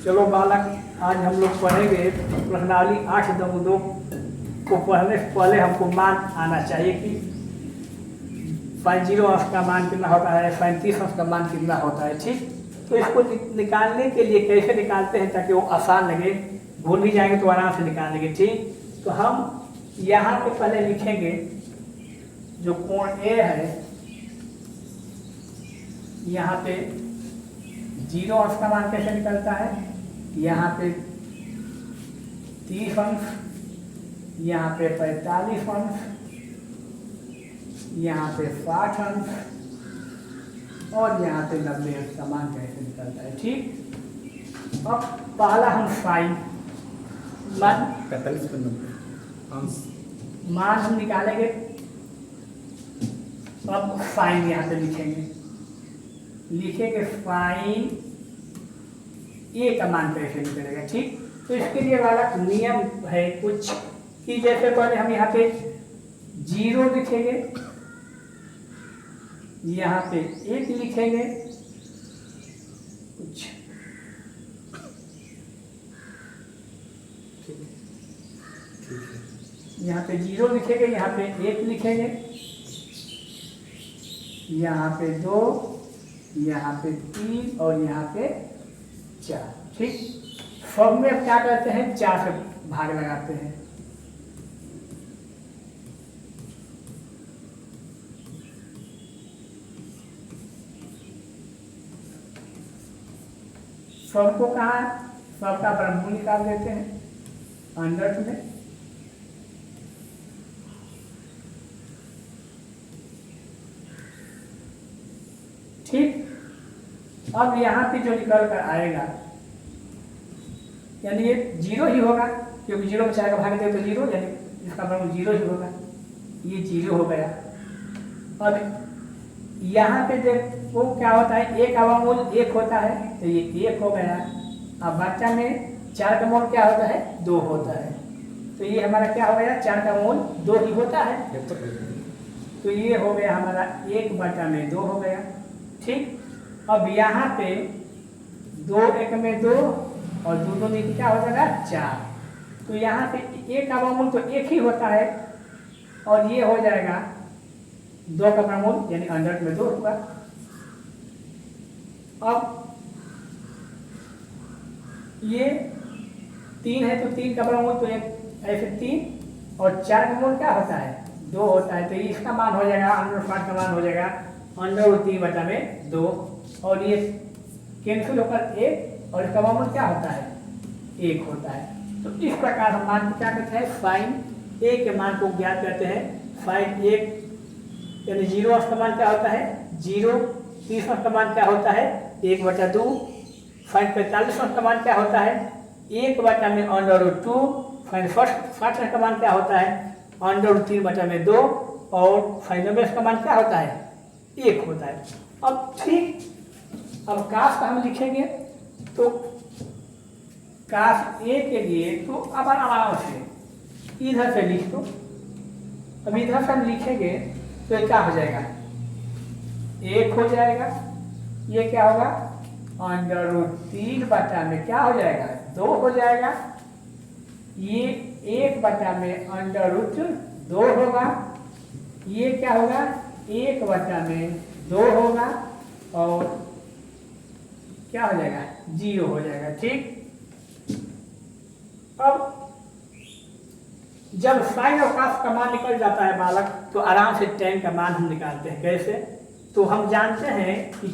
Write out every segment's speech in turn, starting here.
चलो बालक, आज हम लोग पढ़ेंगे प्रश्नावली 8.2 को पढ़ने से पहले हमको मान आना चाहिए कि sin 0 अंश का मान कितना होता है, sin 30 अंश का मान कितना होता है। ठीक, तो इसको निकालने के लिए कैसे निकालते हैं ताकि वो आसान लगे, भूल भी जाएंगे तो आराम से निकाल लेंगे। ठीक, तो हम यहाँ पे पहले लिखेंगे जो कोण ए है, यहाँ पे 0 अंश का मान कैसे निकलता है, यहाँ पे 30 अंश, यहाँ पे 45 अंश, यहाँ पे 60 अंश और यहाँ पे 90 अंश का मान कैसे निकलता है। ठीक, अब पहला हम साइन मान 45 पर 90 अंश मान हम निकालेंगे। अब साइन यहाँ पे लिखेंगे साइन ए का मान कैसे निकलेगा। ठीक, तो इसके लिए वाला नियम है कुछ कि जैसे पहले हम यहाँ पे 0 लिखेंगे, यहाँ पे 1 लिखेंगे, कुछ यहाँ पे 0 लिखेंगे, यहाँ पे 1 लिखेंगे, यहाँ पे 2, यहाँ पे 3 और यहाँ पे 4। ठीक, सब में अब क्या करते हैं, 4 से भाग लगाते हैं। सबको कहाँ, सबका वर्गमूल निकाल देते हैं अंडर में। ठीक, अब यहाँ पे जो निकल कर आएगा यानी ये 0 ही होगा, क्योंकि 0 में 4 का भाग दे तो 0, यानी इसका वर्गमूल 0 ही होगा, ये 0 हो गया। अब यहाँ पे देखो क्या होता है, 1 का वर्गमूल 1 होता है तो ये 1 हो गया। अब बच्चा में 4 का मूल क्या होता है, 2 होता है, तो ये हमारा क्या हो गया, 4 का मूल 2 ही होता है, तो ये हो गया हमारा 1/2 हो गया। ठीक, अब यहाँ पे 2 1 में 2 और 2 2 में क्या हो जाएगा 4, तो यहाँ पे 1 का वर्गमूल तो 1 ही होता है और ये हो जाएगा 2 का वर्गमूल यानी अंडर में 2 होगा। अब ये 3 है तो 3 का वर्गमूल तो एक ऐसे 3 और 4 का मूल क्या होता है, 2 होता है, तो इसका मान हो जाएगा अंडर का मान हो जाएगा अंडर 3/2 और ये कैंसिल होकर 1 और इसका वर्गमूल क्या होता है, 1 होता है। तो इस प्रकार हम मान को क्या करते हैं, साइन ए के मान को ज्ञात करते हैं। साइन 1 यानी 0 अंश का मान क्या होता है 0, 30 अंश का मान क्या होता है 1/2, साइन 45 अंश का मान क्या होता है 1/√2, साइन 60 अंश का मान क्या होता है अंडर 3/2 और साइन 90 अंश का मान क्या होता है 1 होता है। अब ठीक, अब काश का हम लिखेंगे तो काश ए के लिए तो अब आराम से इधर से लिख दो। अब इधर से हम लिखेंगे तो क्या हो जाएगा 1 हो जाएगा, ये क्या होगा अंडर 3 में क्या हो जाएगा 2 हो जाएगा, ये 1/√2 होगा, ये क्या होगा 1/2 होगा और क्या हो जाएगा 0 हो जाएगा। ठीक, अब जब साइन और कॉस का मान निकल जाता है बालक तो आराम से tan का मान हम निकालते हैं। कैसे, तो हम जानते हैं कि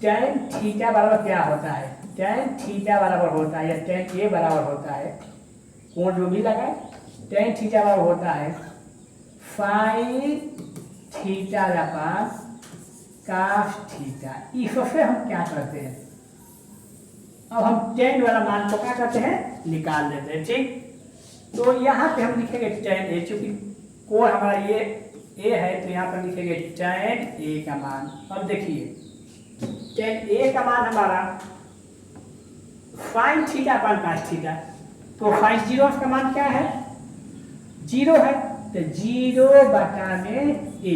tan थीटा बराबर क्या होता है, tan थीटा बराबर होता है या tan ए बराबर होता है, कोण जो भी लगाए tan थीटा बराबर होता है sin थीटा पास cos थीटा। इससे हम क्या करते हैं, अब हम tan वाला मान को क्या करते हैं निकाल देते हैं। ठीक, तो यहाँ पे हम लिखेंगे tan ए, चूंकि कोण हमारा ये ए है तो यहाँ पर लिखेंगे tan ए का मान। अब देखिए tan ए का मान हमारा sin थीटा पर cos थीटा, तो sin 0 का मान क्या है 0 है, तो 0/a,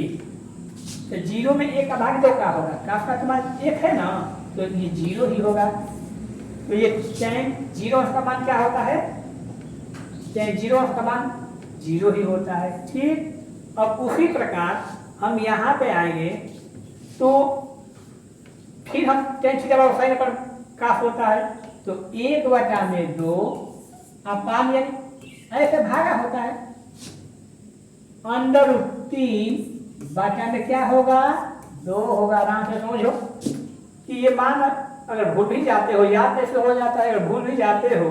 तो 0 में 1 का भाग 2 का होगा, cos का मान 1 है ना, तो ये 0 ही होगा। तो ये tan 0 का मान क्या होता है? tan 0 का मान 0 ही होता है। ठीक, अब उसी प्रकार हम यहाँ पे आएंगे तो फिर हम tan थीटा बराबर sin पर काफ होता है, तो 1/2 अपान यानी ऐसे भागा होता है, अंडर रूट 3 बटा में क्या होगा? 2 होगा। आराम से समझो कि ये मान अगर भूल भी जाते हो, याद कैसे हो जाता है, अगर भूल भी जाते हो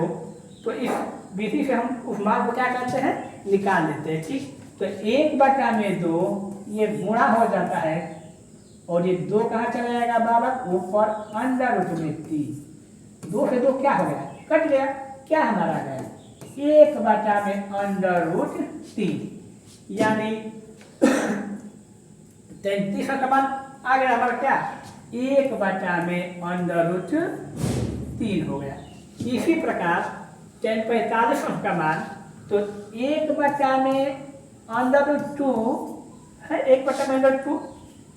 तो इस विधि से हम उस मान को क्या करते हैं? निकाल लेते हैं। ठीक, तो 1/2 ये गुणा हो जाता है और ये 2 कहाँ चला जाएगा बालक? ऊपर अंडर रूट में 3। 2 से 2 क्या हो गया? कट गया। क्या हमारा आ गया? 1/√3 यानी 33 का मान आ गया हमारा क्या? 1/√3 हो गया। इसी प्रकार tan 45 का मान तो 1/√2 है, 1/√2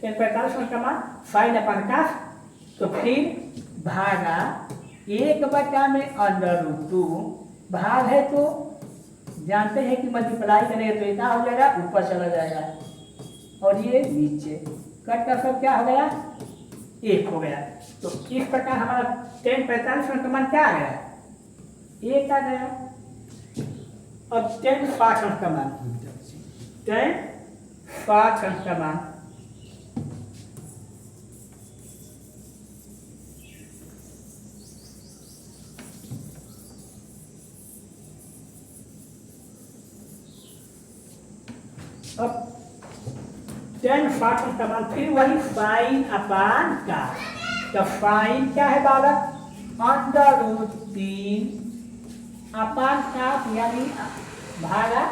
tan 45 का मान sin अपन का, तो फिर भागा 1/√2 भाग है तो जानते हैं कि मल्टीप्लाई करेंगे तो इतना हो जाएगा, ऊपर चला जाएगा और ये नीचे कट का सब क्या हो गया? 1 हो गया। तो इस प्रकार हमारा tan 45 का मान क्या आ गया? 1 आ गया। अब tan 60 का मान, tan 60 का मान अब tan 60 का मान फिर वही sin अपान का, तो sin क्या है बालक? अंडर√3 अपान का यानी भागा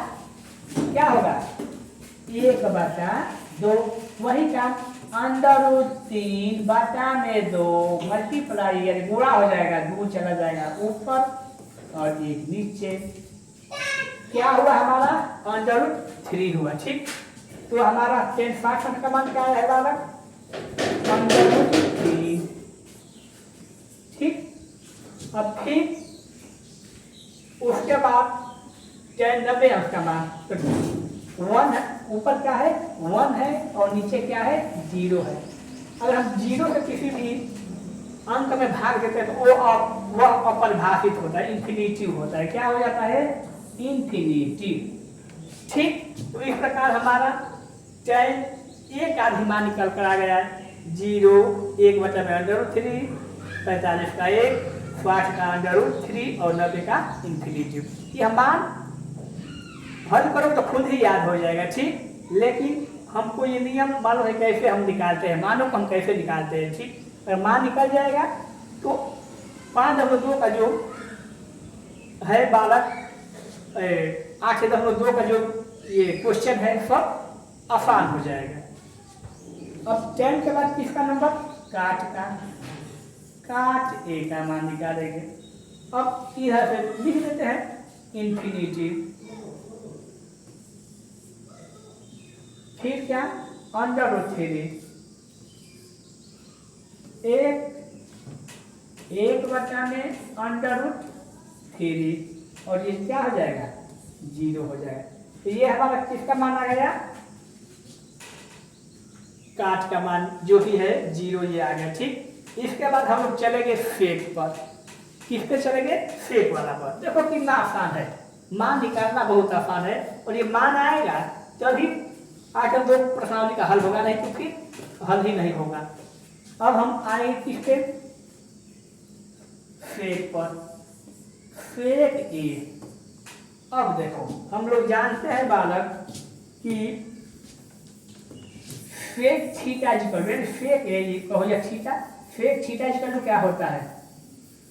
क्या होगा? 1/2 वही का अंडर√3 बटा में 2 मल्टीप्लाई यानी गुणा हो जाएगा, 2 चला जाएगा ऊपर और 1 नीचे। क्या हुआ हमारा? अंडर√3 हुआ। ठीक, तो हमारा tan 60 का मान क्या है बालक? अंडर√3। ठीक, अब फिर उसके बाद tan 90 का मान तो 1 है, ऊपर क्या है? 1 है और नीचे क्या है? 0 है। अगर हम 0 से किसी भी अंक में भाग देते हैं तो वह अपरिभाषित होता है, इंफिनिटिव होता है। क्या हो जाता है? इंफिनिटिव। ठीक, तो इस प्रकार हमारा tan एक आधी मान निकल कर आ गया है 0, 1/√3, 45 का 1, 60 का अंडर√3 और 90 का इंफिनिटिव। यह मान हल करो तो खुद ही याद हो जाएगा। ठीक, लेकिन हमको ये नियम मालूम है कैसे हम निकालते हैं, मानों को हम कैसे निकालते हैं। ठीक, अगर मान निकल जाएगा तो 5/2 का जो है बालक 8/2 का जो ये क्वेश्चन है सब आसान हो जाएगा। अब tan के बाद किसका नंबर? काट का, काट a का मान निकालेंगे। अब इधर से लिख देते हैं इंफिनिटी, फिर क्या? अंडर√3 1/√3 और ये क्या हो जाएगा? 0 हो जाएगा। तो ये हमारा किसका मान आ गया? काट का मान जो भी है 0 ये आ गया। ठीक, इसके बाद हम लोग चलेंगे सेक पर। किस पे चलेंगे? सेक वाला पर। देखो कितना आसान है, मान निकालना बहुत आसान है और ये मान आएगा तभी आकर 2 प्रश्नावली का हल होगा, नहीं तो फिर हल ही नहीं होगा। अब हम आए किस पे? सेक पर। सेक ए। अब देखो हम लोग जानते हैं बालक कि सेक थीटा इक्वल सेक ए कहो या थीटा, सेक थीटा इक्वल क्या होता है?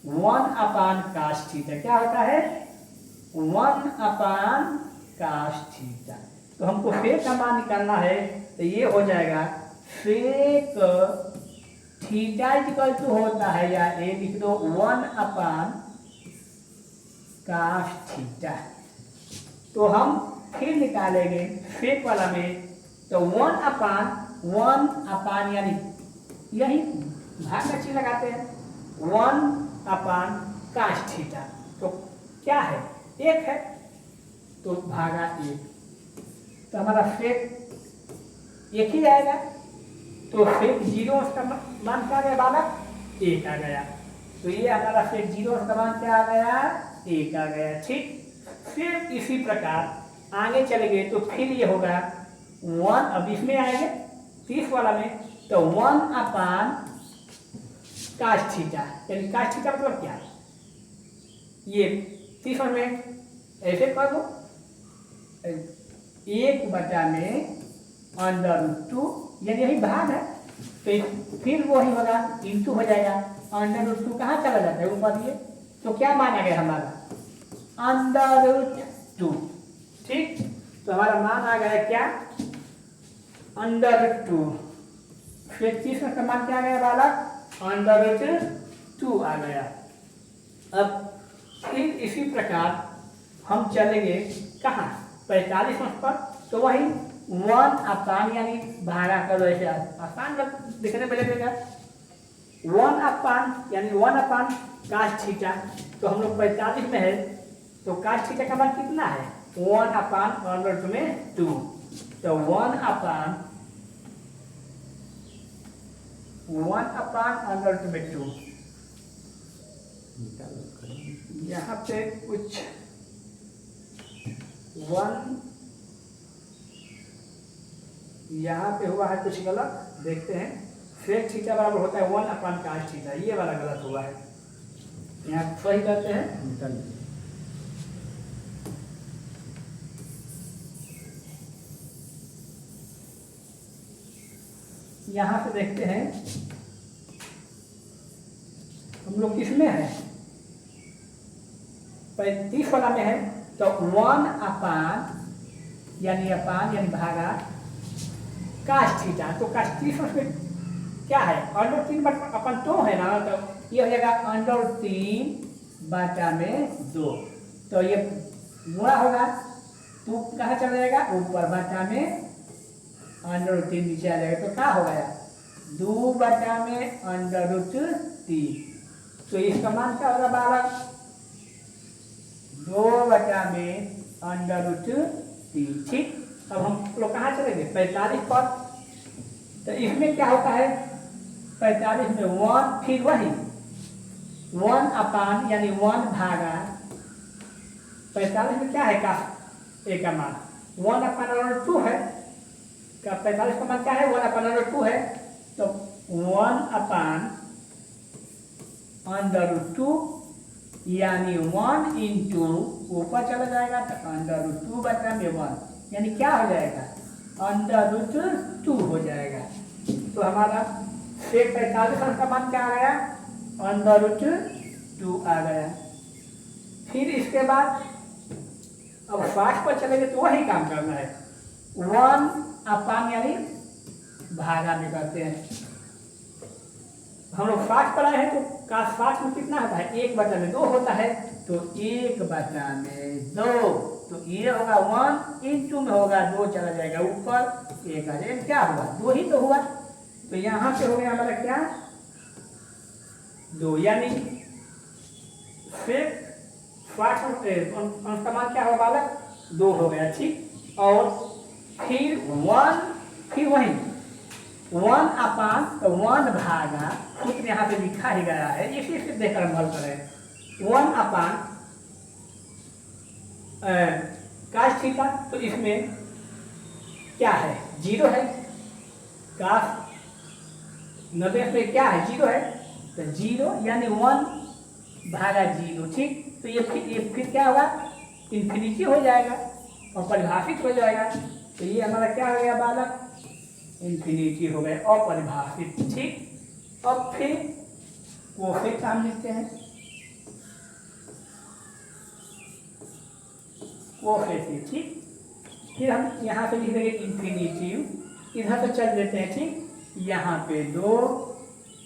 1/cos theta. क्या होता है? 1/cos theta. तो हमको सेक का मान निकालना है तो ये हो जाएगा सेक थीटा इक्वल टू होता है या ए लिख दो 1/cos थीटा। तो हम फिर निकालेंगे सेक वाला में तो 1/1 यानी यही भाग का चिन्ह लगाते हैं 1 अपान काश थीटा। तो क्या है, एक है तो भागा एक, तो हमारा सेक एक ही आएगा। तो सेक जीरो उसका मान क्या आ गया बालक, एक आ गया। तो ये हमारा सेक जीरो उसका मान क्या आ गया, एक आ गया। ठीक, फिर इसी प्रकार आगे चले गए तो फिर ये होगा 1, अब इसमें आएंगे 30 वाला में, तो 1 अपान काश थीटा, यानी काश थीटा मतलब क्या, ये 30 में ऐसे कर दो 1 में √2, यानी यही भाग है, तो फिर वही होगा इंटू हो जाएगा। √2 कहाँ चला जाता है ऊपर ये, तो क्या माना गया हमारा √2। ठीक, तो हमारा मान आ गया क्या, √2। फिर तीसरा का मान क्या आ गया बालक, √2 आ गया। अब फिर इसी प्रकार हम चलेंगे कहाँ, 45 अंश पर, तो वही 1 अपान यानी भागा करो, ऐसे आसान दिखने में लगेगा। 1 अपान यानी 1 अपान काश थीटा, तो हम लोग 45 में है, तो काश थीटा का मान कितना है 1 अपान √2 में 2, तो 1 अपान √2 में 2। यहाँ पे कुछ 1 यहाँ पे हुआ है कुछ गलत, देखते हैं। सेक थीटा बराबर होता है 1 अपान काश थीटा, ये वाला गलत हुआ है, यहाँ सही करते हैं। यहाँ से देखते हैं हम लोग किसमें है, 35 वाला में है, तो 1 अपान यानी भागा काश थीटा, तो काश 30 में क्या है √3 अपन तो है ना, तो ये हो जाएगा √3 में 2, तो ये गुणा होगा, तो कहाँ चला जाएगा ऊपर, बटा में √3 नीचे आ जाएगा, तो क्या हो गया 2 में √3, तो इसका मान क्या होगा बालक 2 में √3। ठीक, अब हम लोग कहाँ चलेंगे 45 पर, तो इसमें क्या होता है 45 में 1, फिर वही 1 अपान यानी 1 भागा 45 में क्या है का ए का मान 1 अपान √2 है, का 45 का मान क्या है 1 अपान √2 है, तो 1 अपान √2 यानी 1 इंटू ऊपर चला जाएगा, तो √2 में 1 यानी क्या हो जाएगा √2 हो जाएगा। तो हमारा सेक 45 अंश का मान क्या आ गया √2 आ गया। फिर इसके बाद अब 60 पर चलेंगे तो वही काम करना है, 1 अपान यानी भागा में करते हैं। हम लोग 60 पर आए हैं, तो का 60 में कितना होता है 1/2 होता है, तो 1/2, तो ये होगा 1 इंटू में होगा 2 चला जाएगा ऊपर, 1 आ जाएगा, क्या हुआ 2 ही तो हुआ, तो यहाँ पे हो गया हमारा क्या 2, यानी फिर 60 अंश का मान क्या होगा बालक 2 हो गया। ठीक, और फिर 1, फिर वही 1 अपान, तो 1 भागा सूत्र यहाँ पे लिखा ही गया है, इसी से देखकर हम हल करें 1 अपान काश थीटा, तो इसमें क्या है 0 है, काश 90 में क्या है 0 है, तो 0 यानी 1 भागा 0। ठीक, तो ये फिर क्या होगा इन्फिनिटी हो जाएगा और परिभाषित हो जाएगा, तो ये हमारा क्या हो गया बालक इन्फिनिटी हो गए अपरिभाषित। ठीक, अब फिर वो फिर काम लिखते हैं, वो कैसे। ठीक, फिर हम यहाँ पे लिख देंगे इन्फिनिटिव, इधर से चल देते हैं। ठीक, यहाँ पे 2,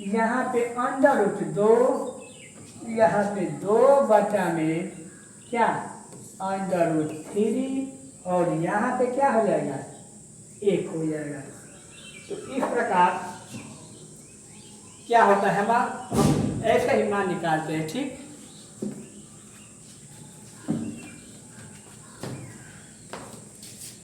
यहाँ पे √2, यहाँ पे 2 में क्या √3, और यहाँ पे क्या हो जाएगा 1 हो जाएगा। तो इस प्रकार क्या होता है हम ऐसे ही मान निकालते हैं, ठीक।